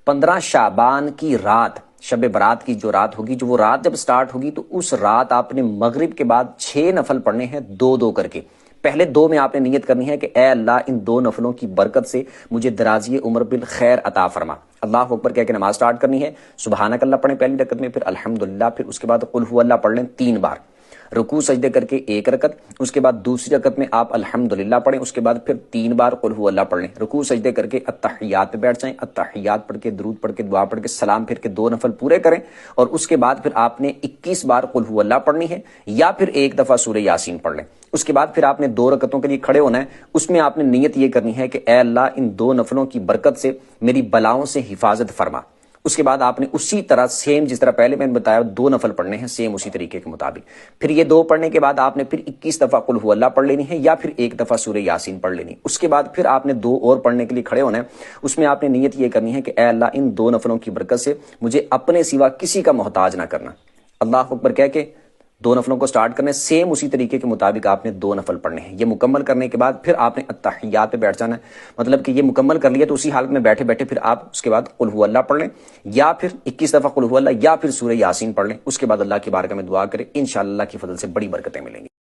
15 شعبان کی رات، شب برات کی جو رات ہوگی، جو وہ رات جب سٹارٹ ہوگی تو اس رات آپ نے مغرب کے بعد 6 نفل پڑھنے ہیں، 2 کر کے۔ پہلے 2 میں آپ نے نیت کرنی ہے کہ اے اللہ ان 2 نفلوں کی برکت سے مجھے درازی عمر بالخیر عطا فرما۔ اللہ اکبر کہہ کے نماز سٹارٹ کرنی ہے، سبحانک اللہ پڑھیں پہلی رکعت میں، پھر الحمدللہ، پھر اس کے بعد قل هو اللہ پڑھ لیں 3 بار، رکوع سجدے کر کے 1 رکعت، اس کے بعد دوسری رکعت میں آپ الحمدللہ پڑھیں، اس کے بعد پھر 3 بار قل هو اللہ پڑھ لیں، رکوع سجدے کر کے اتحیات پہ بیٹھ جائیں، اتحیات پڑھ کے درود پڑھ کے دعا پڑھ کے سلام پھر کے 2 نفل پورے کریں، اور اس کے بعد پھر آپ نے 21 بار قل هو اللہ پڑھنی ہے، یا پھر 1 دفعہ سورہ یاسین پڑھ لیں۔ اس کے بعد پھر آپ نے 2 رکعتوں کے لیے کھڑے ہونا ہے، اس میں آپ نے نیت یہ کرنی ہے کہ اے اللہ ان 2 نفلوں کی برکت سے میری بلاؤں سے حفاظت فرما۔ اس کے بعد آپ نے اسی طرح سیم جس طرح پہلے میں نے بتایا 2 نفل پڑھنے ہیں، سیم اسی طریقے کے مطابق۔ پھر یہ 2 پڑھنے کے بعد آپ نے پھر 21 دفعہ قل هو اللہ پڑھ لینی ہے، یا پھر 1 دفعہ سورہ یاسین پڑھ لینی ہے۔ اس کے بعد پھر آپ نے 2 اور پڑھنے کے لیے کھڑے ہونا ہے، اس میں آپ نے نیت یہ کرنی ہے کہ اے اللہ ان 2 نفلوں کی برکت سے مجھے اپنے سوا کسی کا محتاج نہ کرنا۔ اللہ اکبر کہہ کے 2 نفلوں کو سٹارٹ کرنے، سیم اسی طریقے کے مطابق آپ نے 2 نفل پڑھنے ہیں۔ یہ مکمل کرنے کے بعد پھر آپ نے اتحیات پہ بیٹھ جانا ہے، مطلب کہ یہ مکمل کر لیا تو اسی حالت میں بیٹھے بیٹھے پھر آپ اس کے بعد قل هو اللہ پڑھ لیں، یا پھر 21 دفعہ قل هو اللہ، یا پھر سورہ یاسین پڑھ لیں۔ اس کے بعد اللہ کی بارگاہ میں دعا کریں، انشاءاللہ اللہ کی فضل سے بڑی برکتیں ملیں گی۔